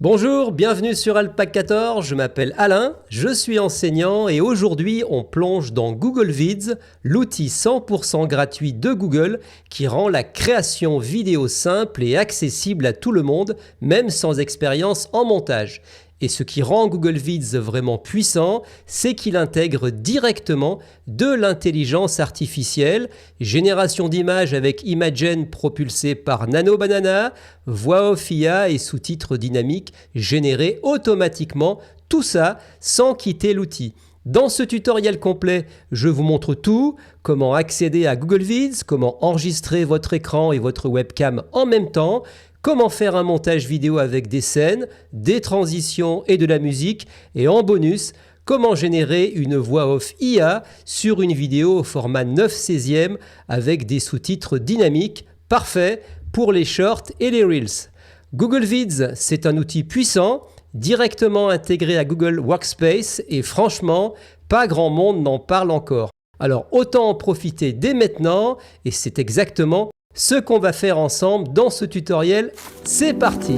Bonjour, bienvenue sur Alpacator, je m'appelle Alain, je suis enseignant et aujourd'hui on plonge dans Google Vids, l'outil 100% gratuit de Google qui rend la création vidéo simple et accessible à tout le monde, même sans expérience en montage. Et ce qui rend Google Vids vraiment puissant, c'est qu'il intègre directement de l'intelligence artificielle, génération d'images avec Imagen propulsé par Nano Banana, voix off IA et sous-titres dynamiques générés automatiquement, tout ça sans quitter l'outil. Dans ce tutoriel complet, je vous montre tout, comment accéder à Google Vids, comment enregistrer votre écran et votre webcam en même temps, comment faire un montage vidéo avec des scènes, des transitions et de la musique, et en bonus, comment générer une voix off IA sur une vidéo au format 9/16 avec des sous-titres dynamiques, parfait pour les shorts et les reels. Google Vids, c'est un outil puissant, directement intégré à Google Workspace et franchement, pas grand monde n'en parle encore. Alors autant en profiter dès maintenant et c'est exactement ce qu'on va faire ensemble dans ce tutoriel. C'est parti!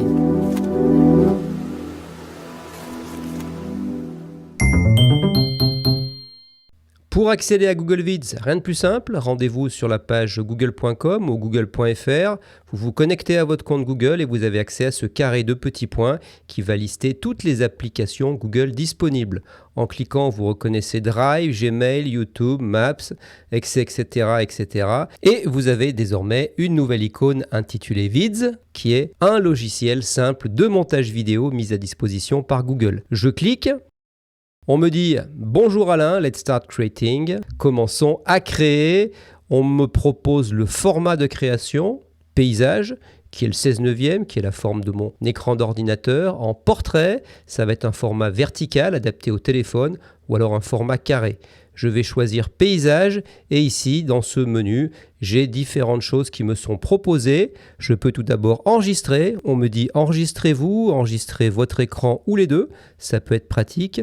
Pour accéder à Google Vids, rien de plus simple, rendez-vous sur la page google.com ou google.fr, vous vous connectez à votre compte Google et vous avez accès à ce carré de petits points qui va lister toutes les applications Google disponibles. En cliquant, vous reconnaissez Drive, Gmail, YouTube, Maps, etc., etc. Et vous avez désormais une nouvelle icône intitulée Vids, qui est un logiciel simple de montage vidéo mis à disposition par Google. Je clique. On me dit « Bonjour Alain, let's start creating ». Commençons à créer. On me propose le format de création, paysage, qui est le 16/9, qui est la forme de mon écran d'ordinateur. En portrait, ça va être un format vertical adapté au téléphone ou alors un format carré. Je vais choisir paysage et ici, dans ce menu, j'ai différentes choses qui me sont proposées. Je peux tout d'abord enregistrer. On me dit « Enregistrez-vous », enregistrez votre écran ou les deux. Ça peut être pratique.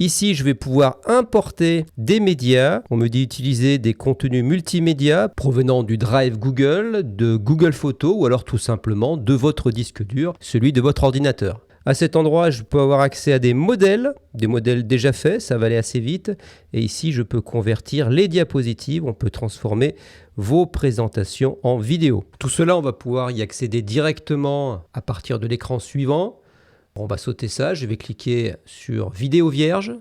Ici, je vais pouvoir importer des médias. On me dit utiliser des contenus multimédia provenant du Drive Google, de Google Photos ou alors tout simplement de votre disque dur, celui de votre ordinateur. À cet endroit, je peux avoir accès à des modèles déjà faits, ça va aller assez vite. Et ici, je peux convertir les diapositives, on peut transformer vos présentations en vidéo. Tout cela, on va pouvoir y accéder directement à partir de l'écran suivant. On va sauter ça, je vais cliquer sur vidéo vierge.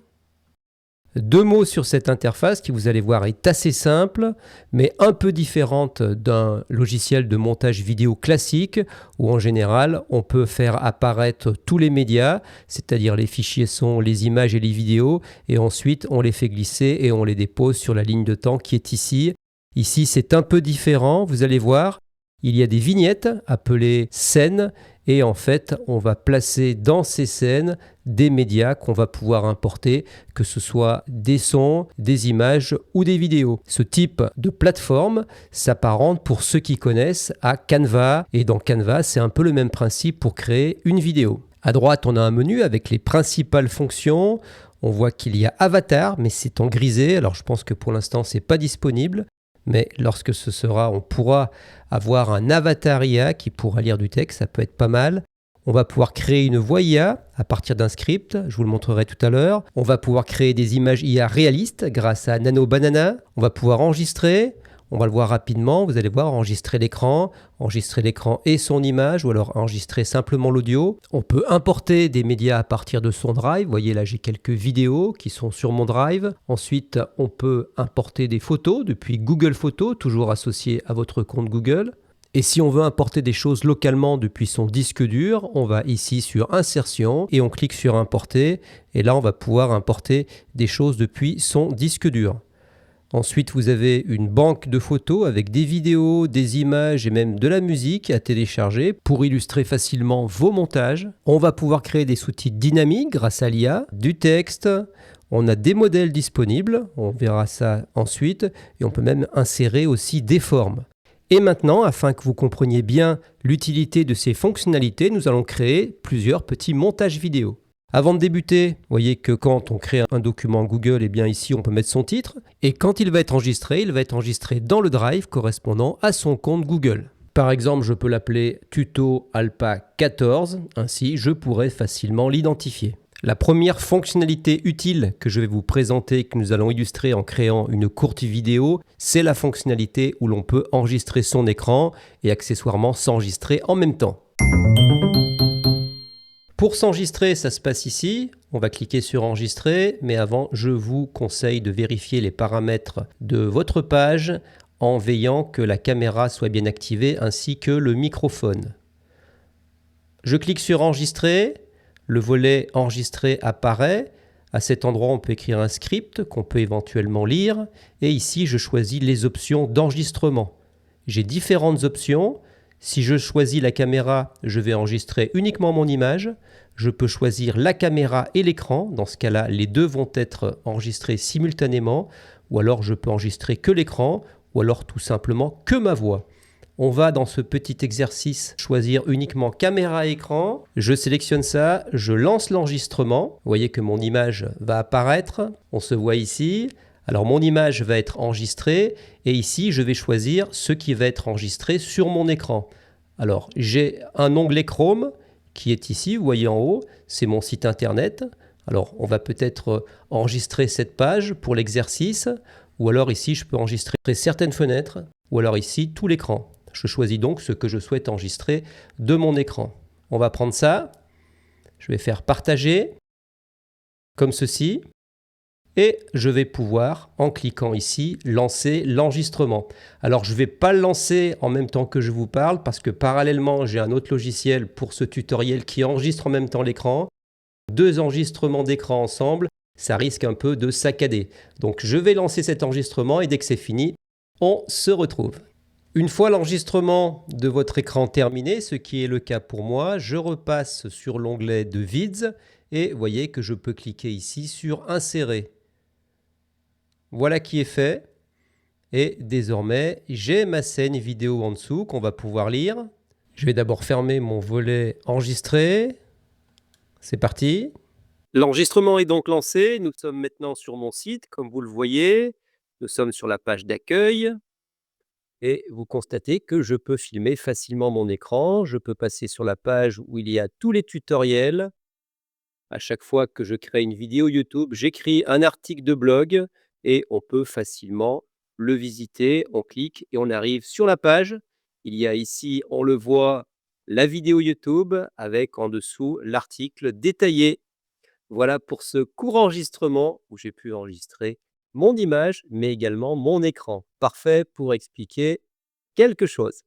Deux mots sur cette interface qui, vous allez voir, est assez simple, mais un peu différente d'un logiciel de montage vidéo classique où en général on peut faire apparaître tous les médias, c'est-à-dire les fichiers son, les images et les vidéos, et ensuite on les fait glisser et on les dépose sur la ligne de temps qui est ici. Ici c'est un peu différent, vous allez voir, il y a des vignettes appelées scènes. Et en fait, on va placer dans ces scènes des médias qu'on va pouvoir importer, que ce soit des sons, des images ou des vidéos. Ce type de plateforme s'apparente, pour ceux qui connaissent, à Canva. Et dans Canva, c'est un peu le même principe pour créer une vidéo. À droite, on a un menu avec les principales fonctions. On voit qu'il y a Avatar, mais c'est en grisé. Alors, je pense que pour l'instant, ce n'est pas disponible. Mais lorsque ce sera, on pourra avoir un avatar IA qui pourra lire du texte, ça peut être pas mal. On va pouvoir créer une voix IA à partir d'un script, je vous le montrerai tout à l'heure. On va pouvoir créer des images IA réalistes grâce à Nano Banana. On va pouvoir enregistrer, on va le voir rapidement, vous allez voir, enregistrer l'écran et son image, ou alors enregistrer simplement l'audio. On peut importer des médias à partir de son Drive. Vous voyez là, j'ai quelques vidéos qui sont sur mon Drive. Ensuite, on peut importer des photos depuis Google Photos, toujours associées à votre compte Google. Et si on veut importer des choses localement depuis son disque dur, on va ici sur Insertion et on clique sur Importer. Et là, on va pouvoir importer des choses depuis son disque dur. Ensuite, vous avez une banque de photos avec des vidéos, des images et même de la musique à télécharger pour illustrer facilement vos montages. On va pouvoir créer des sous-titres dynamiques grâce à l'IA, du texte. On a des modèles disponibles, on verra ça ensuite. Et on peut même insérer aussi des formes. Et maintenant, afin que vous compreniez bien l'utilité de ces fonctionnalités, nous allons créer plusieurs petits montages vidéo. Avant de débuter, vous voyez que quand on crée un document Google, eh bien ici on peut mettre son titre. Et quand il va être enregistré dans le Drive correspondant à son compte Google. Par exemple, je peux l'appeler tuto alpha 14, ainsi je pourrais facilement l'identifier. La première fonctionnalité utile que je vais vous présenter, que nous allons illustrer en créant une courte vidéo, c'est la fonctionnalité où l'on peut enregistrer son écran et accessoirement s'enregistrer en même temps. Pour s'enregistrer, ça se passe ici. On va cliquer sur enregistrer, mais avant, je vous conseille de vérifier les paramètres de votre page en veillant que la caméra soit bien activée ainsi que le microphone. Je clique sur enregistrer. Le volet enregistré apparaît. À cet endroit, on peut écrire un script qu'on peut éventuellement lire. Et ici, je choisis les options d'enregistrement. J'ai différentes options. Si je choisis la caméra, je vais enregistrer uniquement mon image. Je peux choisir la caméra et l'écran. Dans ce cas-là, les deux vont être enregistrés simultanément. Ou alors, je peux enregistrer que l'écran. Ou alors, tout simplement, que ma voix. On va dans ce petit exercice choisir uniquement caméra et écran. Je sélectionne ça, je lance l'enregistrement. Vous voyez que mon image va apparaître. On se voit ici. Alors mon image va être enregistrée et ici je vais choisir ce qui va être enregistré sur mon écran. Alors j'ai un onglet Chrome qui est ici, vous voyez en haut, c'est mon site internet. Alors on va peut-être enregistrer cette page pour l'exercice ou alors ici je peux enregistrer certaines fenêtres ou alors ici tout l'écran. Je choisis donc ce que je souhaite enregistrer de mon écran. On va prendre ça, je vais faire partager, comme ceci, et je vais pouvoir, en cliquant ici, lancer l'enregistrement. Alors je ne vais pas le lancer en même temps que je vous parle, parce que parallèlement, j'ai un autre logiciel pour ce tutoriel qui enregistre en même temps l'écran. Deux enregistrements d'écran ensemble, ça risque un peu de saccader. Donc je vais lancer cet enregistrement et dès que c'est fini, on se retrouve. Une fois l'enregistrement de votre écran terminé, ce qui est le cas pour moi, je repasse sur l'onglet de Vids et vous voyez que je peux cliquer ici sur Insérer. Voilà qui est fait. Et désormais, j'ai ma scène vidéo en dessous qu'on va pouvoir lire. Je vais d'abord fermer mon volet enregistré. C'est parti. L'enregistrement est donc lancé. Nous sommes maintenant sur mon site, comme vous le voyez. Nous sommes sur la page d'accueil. Et vous constatez que je peux filmer facilement mon écran. Je peux passer sur la page où il y a tous les tutoriels. À chaque fois que je crée une vidéo YouTube, j'écris un article de blog et on peut facilement le visiter. On clique et on arrive sur la page. Il y a ici, on le voit, la vidéo YouTube avec en dessous l'article détaillé. Voilà pour ce court enregistrement où j'ai pu enregistrer mon image, mais également mon écran. Parfait pour expliquer quelque chose.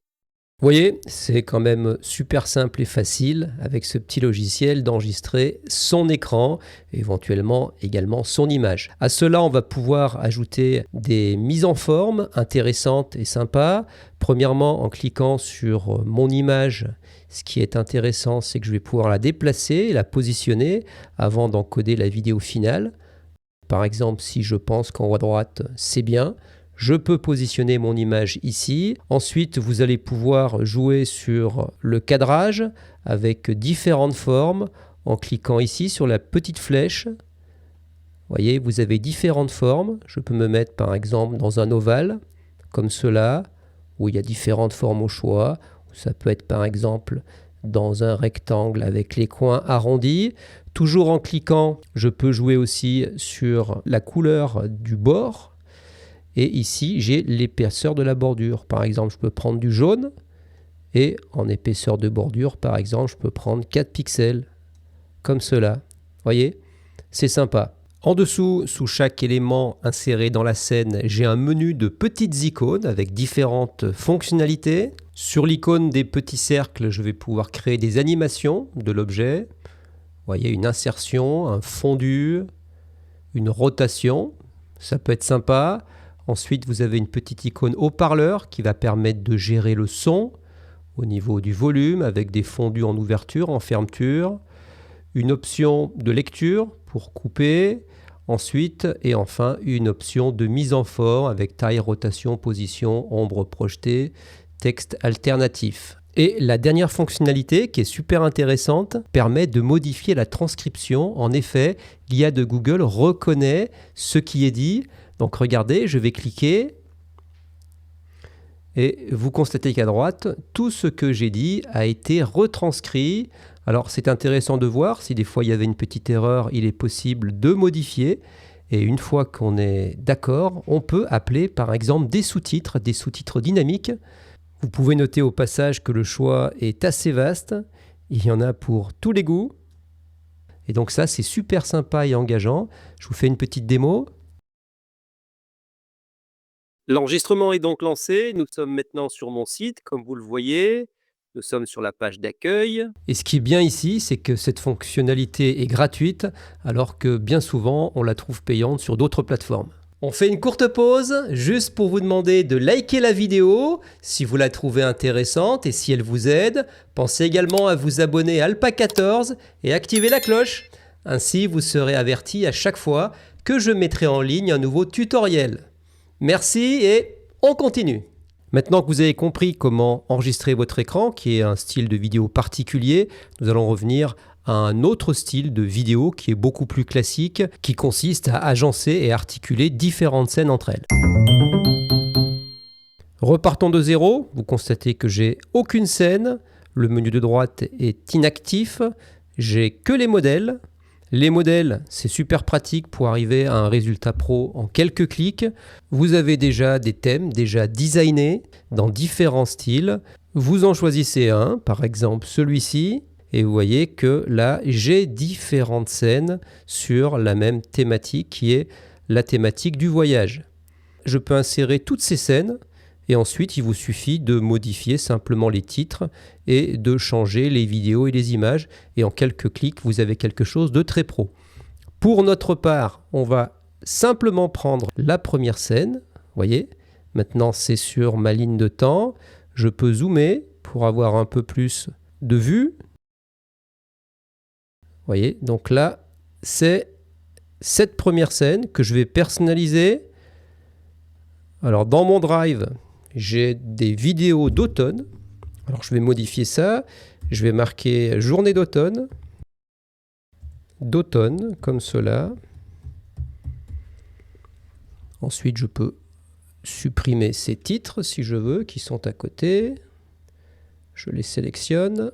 Vous voyez, c'est quand même super simple et facile avec ce petit logiciel d'enregistrer son écran, éventuellement également son image. À cela, on va pouvoir ajouter des mises en forme intéressantes et sympas. Premièrement, en cliquant sur mon image, ce qui est intéressant, c'est que je vais pouvoir la déplacer et la positionner avant d'encoder la vidéo finale. Par exemple, si je pense qu'en haut à droite, c'est bien, je peux positionner mon image ici. Ensuite, vous allez pouvoir jouer sur le cadrage avec différentes formes en cliquant ici sur la petite flèche. Vous voyez, vous avez différentes formes. Je peux me mettre par exemple dans un ovale, comme cela, où il y a différentes formes au choix. Ça peut être par exemple dans un rectangle avec les coins arrondis. Toujours en cliquant, je peux jouer aussi sur la couleur du bord. Et ici, j'ai l'épaisseur de la bordure. Par exemple, je peux prendre du jaune. Et en épaisseur de bordure, par exemple, je peux prendre 4 pixels. Comme cela. Vous voyez, c'est sympa. En dessous, sous chaque élément inséré dans la scène, j'ai un menu de petites icônes avec différentes fonctionnalités. Sur l'icône des petits cercles, je vais pouvoir créer des animations de l'objet. Vous voyez, une insertion, un fondu, une rotation. Ça peut être sympa. Ensuite, vous avez une petite icône haut-parleur qui va permettre de gérer le son au niveau du volume avec des fondus en ouverture, en fermeture. Une option de lecture pour couper. Ensuite, et enfin, une option de mise en forme avec taille, rotation, position, ombre projetée, texte alternatif. Et la dernière fonctionnalité, qui est super intéressante, permet de modifier la transcription. En effet, l'IA de Google reconnaît ce qui est dit. Donc regardez, je vais cliquer Et vous constatez qu'à droite, tout ce que j'ai dit a été retranscrit. Alors c'est intéressant de voir, si des fois il y avait une petite erreur, il est possible de modifier. Et une fois qu'on est d'accord, on peut appeler par exemple des sous-titres dynamiques. Vous pouvez noter au passage que le choix est assez vaste. Il y en a pour tous les goûts. Et donc ça, c'est super sympa et engageant. Je vous fais une petite démo. L'enregistrement est donc lancé. Nous sommes maintenant sur mon site, comme vous le voyez. Nous sommes sur la page d'accueil. Et ce qui est bien ici, c'est que cette fonctionnalité est gratuite, alors que bien souvent, on la trouve payante sur d'autres plateformes. On fait une courte pause, juste pour vous demander de liker la vidéo si vous la trouvez intéressante et si elle vous aide. Pensez également à vous abonner à Alpa14 et activer la cloche. Ainsi, vous serez averti à chaque fois que je mettrai en ligne un nouveau tutoriel. Merci et on continue. Maintenant que vous avez compris comment enregistrer votre écran, qui est un style de vidéo particulier, nous allons revenir à un autre style de vidéo qui est beaucoup plus classique, qui consiste à agencer et articuler différentes scènes entre elles. Repartons de zéro, vous constatez que j'ai aucune scène, le menu de droite est inactif, j'ai que les modèles. Les modèles, c'est super pratique pour arriver à un résultat pro en quelques clics. Vous avez déjà des thèmes déjà designés dans différents styles. Vous en choisissez un, par exemple celui-ci, et vous voyez que là, j'ai différentes scènes sur la même thématique qui est la thématique du voyage. Je peux insérer toutes ces scènes et ensuite il vous suffit de modifier simplement les titres et de changer les vidéos et les images et en quelques clics vous avez quelque chose de très pro. Pour notre part, on va simplement prendre la première scène, vous voyez, maintenant c'est sur ma ligne de temps, je peux zoomer pour avoir un peu plus de vue. Vous voyez, donc là c'est cette première scène que je vais personnaliser. Alors dans mon drive, j'ai des vidéos d'automne. Alors je vais modifier ça. Je vais marquer journée d'automne. D'automne, comme cela. Ensuite, je peux supprimer ces titres si je veux, qui sont à côté. Je les sélectionne.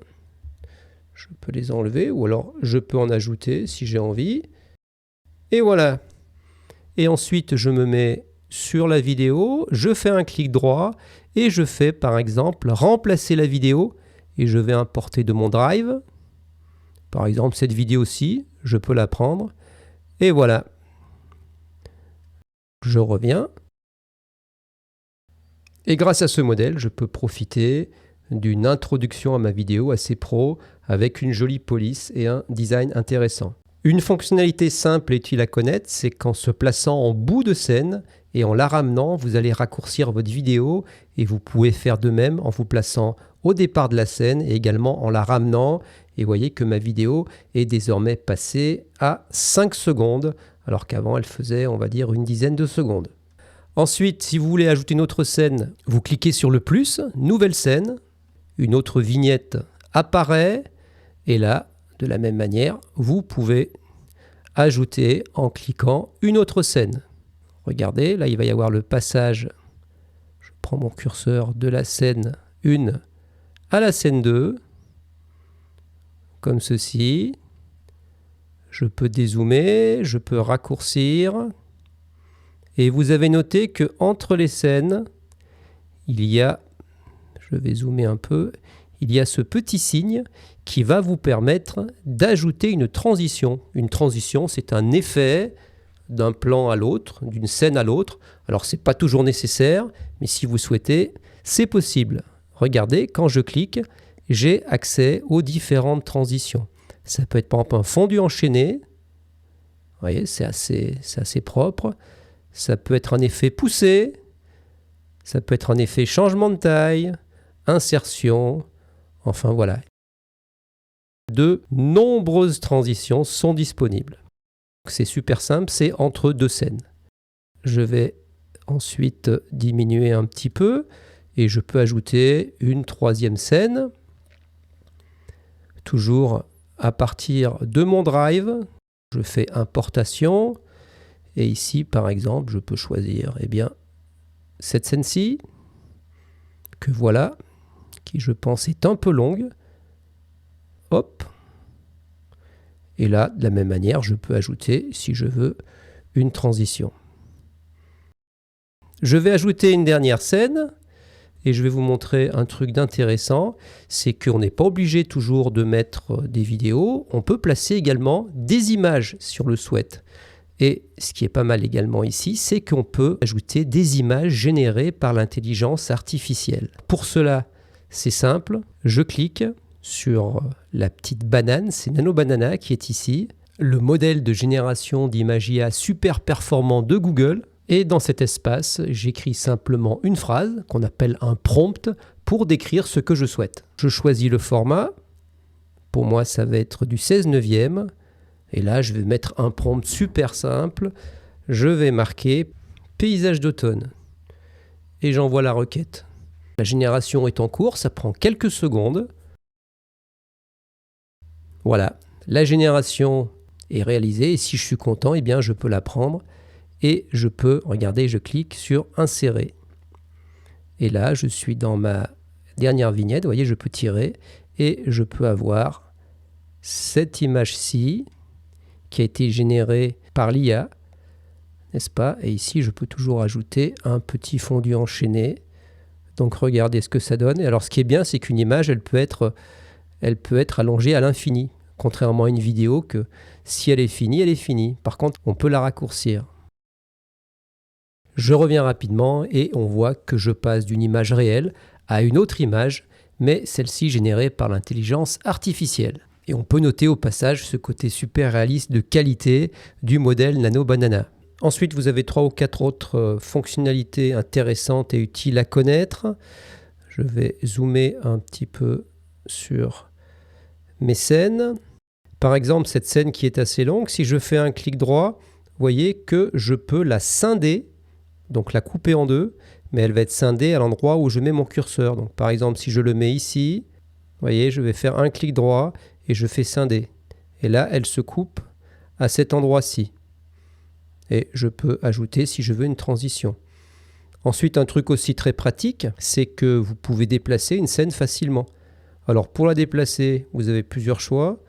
Je peux les enlever ou alors je peux en ajouter si j'ai envie. Et voilà. Et ensuite, je me mets sur la vidéo, je fais un clic droit et je fais par exemple remplacer la vidéo et je vais importer de mon drive. Par exemple cette vidéo-ci, je peux la prendre et voilà. Je reviens. Et grâce à ce modèle, je peux profiter d'une introduction à ma vidéo assez pro avec une jolie police et un design intéressant. Une fonctionnalité simple et utile à connaître, c'est qu'en se plaçant en bout de scène et en la ramenant, vous allez raccourcir votre vidéo et vous pouvez faire de même en vous plaçant au départ de la scène et également en la ramenant. Et vous voyez que ma vidéo est désormais passée à 5 secondes alors qu'avant elle faisait, on va dire, une dizaine de secondes. Ensuite, si vous voulez ajouter une autre scène, vous cliquez sur le plus, nouvelle scène, une autre vignette apparaît et là, de la même manière, vous pouvez ajouter en cliquant une autre scène. Regardez, là il va y avoir le passage, je prends mon curseur de la scène 1 à la scène 2, comme ceci. Je peux dézoomer, je peux raccourcir. Et vous avez noté que entre les scènes, il y a, je vais zoomer un peu, il y a ce petit signe qui va vous permettre d'ajouter une transition. Une transition, c'est un effet d'un plan à l'autre, d'une scène à l'autre. Alors, ce n'est pas toujours nécessaire, mais si vous souhaitez, c'est possible. Regardez, quand je clique, j'ai accès aux différentes transitions. Ça peut être par exemple un fondu enchaîné. Vous voyez, c'est assez propre. Ça peut être un effet poussé. Ça peut être un effet changement de taille, insertion. Enfin voilà. De nombreuses transitions sont disponibles. C'est super simple, c'est entre deux scènes. Je vais ensuite diminuer un petit peu et je peux ajouter une troisième scène. Toujours à partir de mon drive, je fais importation et ici par exemple je peux choisir cette scène-ci. que voilà, qui je pense est un peu longue. Hop. Et là, de la même manière, je peux ajouter, si je veux, une transition. Je vais ajouter une dernière scène et je vais vous montrer un truc d'intéressant. C'est qu'on n'est pas obligé toujours de mettre des vidéos. On peut placer également des images si on le souhaite. Et ce qui est pas mal également ici, c'est qu'on peut ajouter des images générées par l'intelligence artificielle. Pour cela, c'est simple. Je clique sur la petite banane, c'est Nano Banana qui est ici, le modèle de génération d'images IA super performant de Google. Et dans cet espace, j'écris simplement une phrase qu'on appelle un prompt pour décrire ce que je souhaite. Je choisis le format. Pour moi, ça va être du 16/9. Et là, je vais mettre un prompt super simple. Je vais marquer paysage d'automne. Et j'envoie la requête. La génération est en cours, ça prend quelques secondes. Voilà, la génération est réalisée et si je suis content, eh bien je peux la prendre et je peux, regardez, je clique sur insérer. Et là, je suis dans ma dernière vignette, vous voyez, je peux tirer et je peux avoir cette image-ci qui a été générée par l'IA, n'est-ce pas? Et ici, je peux toujours ajouter un petit fondu enchaîné. Donc regardez ce que ça donne. Et alors ce qui est bien, c'est qu'une image, elle peut être allongée à l'infini. Contrairement à une vidéo que si elle est finie, elle est finie. Par contre, on peut la raccourcir. Je reviens rapidement et on voit que je passe d'une image réelle à une autre image, mais celle-ci générée par l'intelligence artificielle. Et on peut noter au passage ce côté super réaliste de qualité du modèle Nano Banana. Ensuite, vous avez 3 ou 4 autres fonctionnalités intéressantes et utiles à connaître. Je vais zoomer un petit peu sur mes scènes. Par exemple, cette scène qui est assez longue, si je fais un clic droit, vous voyez que je peux la scinder, donc la couper en deux, mais elle va être scindée à l'endroit où je mets mon curseur. Donc par exemple, si je le mets ici, vous voyez, je vais faire un clic droit et je fais scinder. Et là, elle se coupe à cet endroit-ci. Et je peux ajouter, si je veux, une transition. Ensuite, un truc aussi très pratique, c'est que vous pouvez déplacer une scène facilement. Alors pour la déplacer, vous avez plusieurs choix.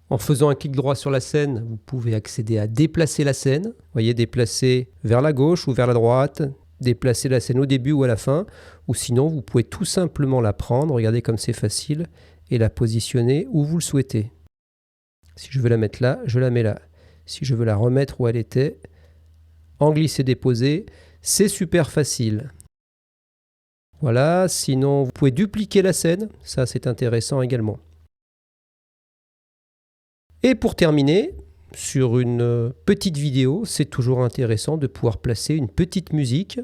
En faisant un clic droit sur la scène, vous pouvez accéder à déplacer la scène. Vous voyez, déplacer vers la gauche ou vers la droite, déplacer la scène au début ou à la fin. Ou sinon, vous pouvez tout simplement la prendre, regardez comme c'est facile, et la positionner où vous le souhaitez. Si je veux la mettre là, je la mets là. Si je veux la remettre où elle était, en glisser-déposer, c'est super facile. Voilà, sinon vous pouvez dupliquer la scène, ça c'est intéressant également. Et pour terminer, sur une petite vidéo, c'est toujours intéressant de pouvoir placer une petite musique.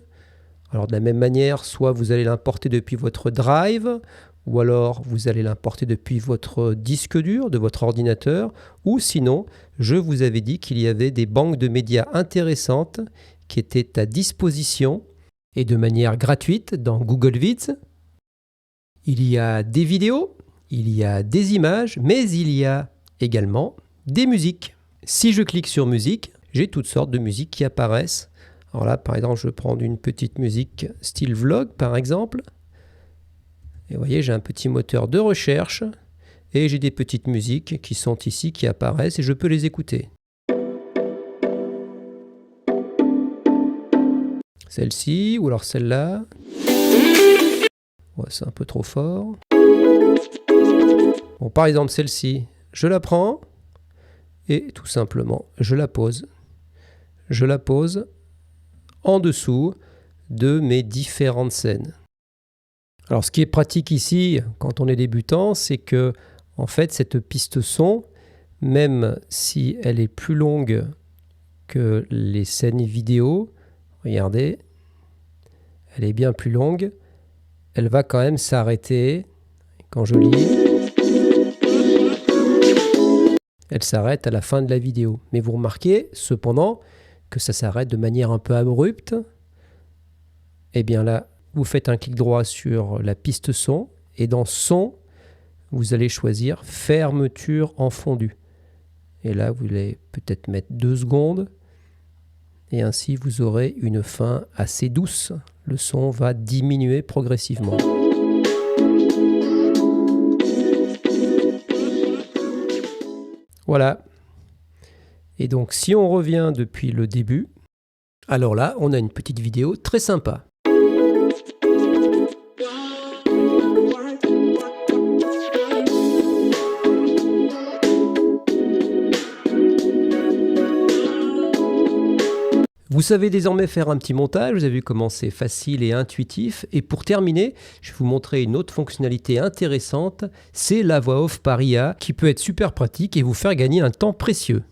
Alors de la même manière, soit vous allez l'importer depuis votre Drive, ou alors vous allez l'importer depuis votre disque dur de votre ordinateur, ou sinon, je vous avais dit qu'il y avait des banques de médias intéressantes qui étaient à disposition et de manière gratuite dans Google Vids. Il y a des vidéos, il y a des images, mais il y a également des musiques. Si je clique sur musique, j'ai toutes sortes de musiques qui apparaissent. Alors là, par exemple, je vais prendre une petite musique style vlog, par exemple. Et vous voyez, j'ai un petit moteur de recherche et j'ai des petites musiques qui sont ici, qui apparaissent et je peux les écouter. Celle-ci ou alors celle-là. Ouais, c'est un peu trop fort. Bon, par exemple, celle-ci, je la prends et tout simplement, je la pose. Je la pose en dessous de mes différentes scènes. Alors, ce qui est pratique ici, quand on est débutant, c'est que, en fait, cette piste son, même si elle est plus longue que les scènes vidéo, regardez, elle est bien plus longue, elle va quand même s'arrêter. Quand je lis, elle s'arrête à la fin de la vidéo. Mais vous remarquez, cependant, que ça s'arrête de manière un peu abrupte. Et bien là, vous faites un clic droit sur la piste son et dans son, vous allez choisir fermeture en fondu. Et là, vous allez peut-être mettre 2 secondes et ainsi vous aurez une fin assez douce. Le son va diminuer progressivement. Voilà. Et donc si on revient depuis le début, alors là, on a une petite vidéo très sympa. Vous savez désormais faire un petit montage, vous avez vu comment c'est facile et intuitif. Et pour terminer, je vais vous montrer une autre fonctionnalité intéressante, c'est la voix off par IA qui peut être super pratique et vous faire gagner un temps précieux.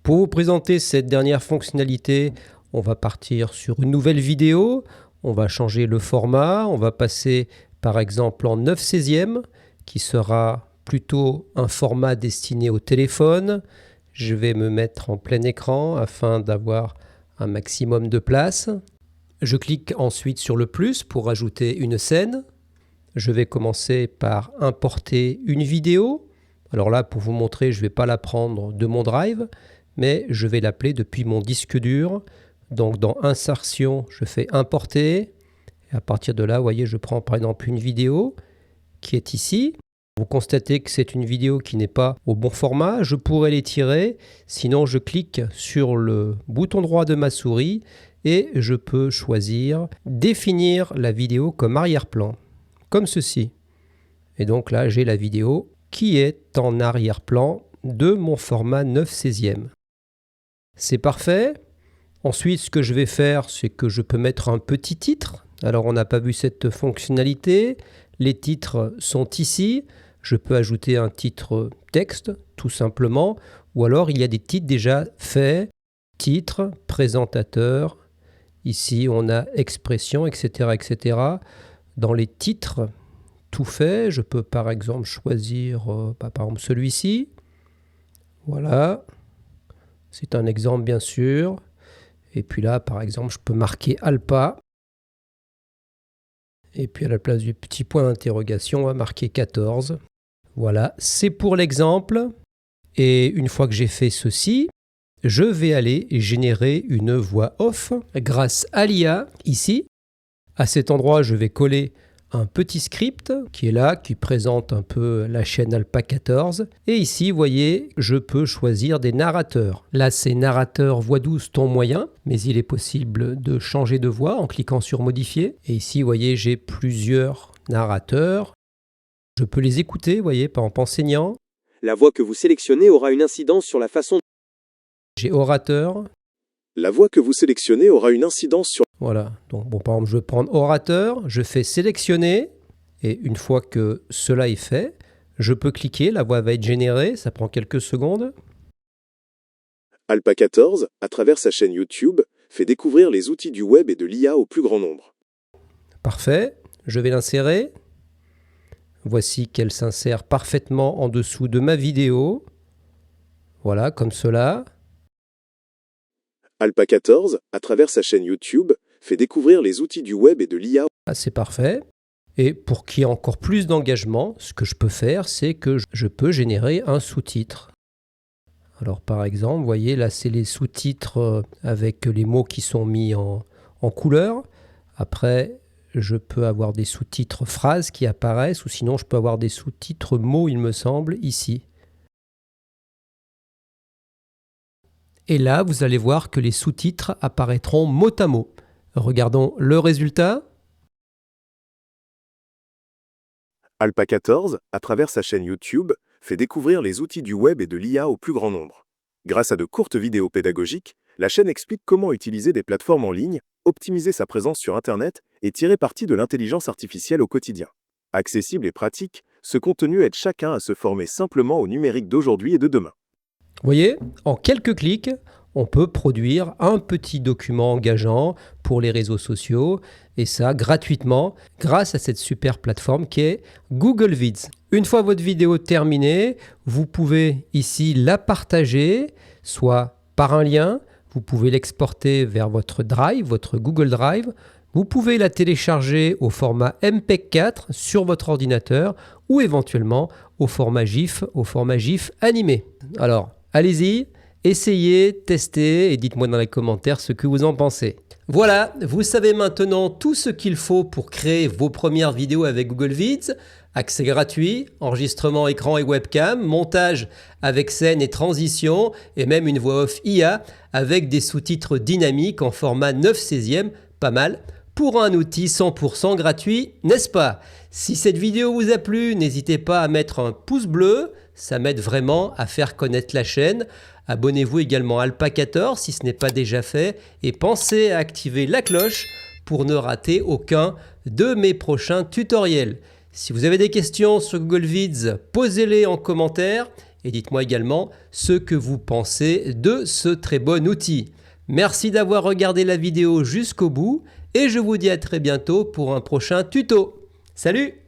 Pour vous présenter cette dernière fonctionnalité, on va partir sur une nouvelle vidéo, on va changer le format, on va passer par exemple en 9/16 qui sera plutôt un format destiné au téléphone. Je vais me mettre en plein écran afin d'avoir un maximum de place. Je clique ensuite sur le plus pour ajouter une scène. Je vais commencer par importer une vidéo. Alors là, pour vous montrer, je ne vais pas la prendre de mon drive, mais je vais l'appeler depuis mon disque dur. Donc dans Insertion, je fais Importer. Et à partir de là, vous voyez, je prends par exemple une vidéo qui est ici. Vous constatez que c'est une vidéo qui n'est pas au bon format, je pourrais l'étirer, sinon je clique sur le bouton droit de ma souris et je peux choisir définir la vidéo comme arrière-plan, comme ceci. Et donc là j'ai la vidéo qui est en arrière-plan de mon format 9/16. C'est parfait. Ensuite ce que je vais faire, c'est que je peux mettre un petit titre. Alors on n'a pas vu cette fonctionnalité, les titres sont ici. Je peux ajouter un titre texte, tout simplement, ou alors il y a des titres déjà faits, titre, présentateur, ici on a expression, etc., etc. Dans les titres tout fait, je peux par exemple choisir par exemple celui-ci, voilà, c'est un exemple bien sûr, et puis là par exemple je peux marquer Alpa, et puis à la place du petit point d'interrogation, on va marquer 14. Voilà, c'est pour l'exemple. Et une fois que j'ai fait ceci, je vais aller générer une voix off grâce à l'IA ici. À cet endroit, je vais coller un petit script qui est là, qui présente un peu la chaîne Alpa 14. Et ici, vous voyez, je peux choisir des narrateurs. Là, c'est narrateur voix douce ton moyen, mais il est possible de changer de voix en cliquant sur modifier. Et ici, vous voyez, j'ai plusieurs narrateurs. Je peux les écouter, vous voyez, par exemple enseignant. La voix que vous sélectionnez aura une incidence sur la façon... J'ai orateur. La voix que vous sélectionnez aura une incidence sur... Voilà, donc bon, par exemple, je vais prendre orateur, je fais sélectionner, et une fois que cela est fait, je peux cliquer, la voix va être générée, ça prend quelques secondes. Alpa 14, à travers sa chaîne YouTube, fait découvrir les outils du web et de l'IA au plus grand nombre. Parfait, je vais l'insérer. Voici qu'elle s'insère parfaitement en dessous de ma vidéo. Voilà, comme cela. Alpa 14, à travers sa chaîne YouTube, fait découvrir les outils du web et de l'IA. Ah, c'est parfait. Et pour qu'il y ait encore plus d'engagement, ce que je peux faire, c'est que je peux générer un sous-titre. Alors par exemple, vous voyez, là c'est les sous-titres avec les mots qui sont mis en couleur. Après, je peux avoir des sous-titres phrases qui apparaissent, ou sinon je peux avoir des sous-titres mots, il me semble, ici. Et là, vous allez voir que les sous-titres apparaîtront mot à mot. Regardons le résultat. Alpa 14, à travers sa chaîne YouTube, fait découvrir les outils du web et de l'IA au plus grand nombre. Grâce à de courtes vidéos pédagogiques, la chaîne explique comment utiliser des plateformes en ligne, optimiser sa présence sur Internet et tirer parti de l'intelligence artificielle au quotidien. Accessible et pratique, ce contenu aide chacun à se former simplement au numérique d'aujourd'hui et de demain. Vous voyez, en quelques clics, on peut produire un petit document engageant pour les réseaux sociaux, et ça gratuitement grâce à cette super plateforme qui est Google Vids. Une fois votre vidéo terminée, vous pouvez ici la partager, soit par un lien, vous pouvez l'exporter vers votre Drive, votre Google Drive, vous pouvez la télécharger au format MPEG 4 sur votre ordinateur ou éventuellement au format GIF animé. Alors, allez-y, essayez, testez et dites-moi dans les commentaires ce que vous en pensez. Voilà, vous savez maintenant tout ce qu'il faut pour créer vos premières vidéos avec Google Vids. Accès gratuit, enregistrement écran et webcam, montage avec scène et transition et même une voix off IA avec des sous-titres dynamiques en format 9/16e, pas mal, pour un outil 100% gratuit, n'est-ce pas? Si cette vidéo vous a plu, n'hésitez pas à mettre un pouce bleu, ça m'aide vraiment à faire connaître la chaîne. Abonnez-vous également à Alpacator si ce n'est pas déjà fait et pensez à activer la cloche pour ne rater aucun de mes prochains tutoriels. Si vous avez des questions sur Google Vids, posez-les en commentaire et dites-moi également ce que vous pensez de ce très bon outil. Merci d'avoir regardé la vidéo jusqu'au bout et je vous dis à très bientôt pour un prochain tuto. Salut!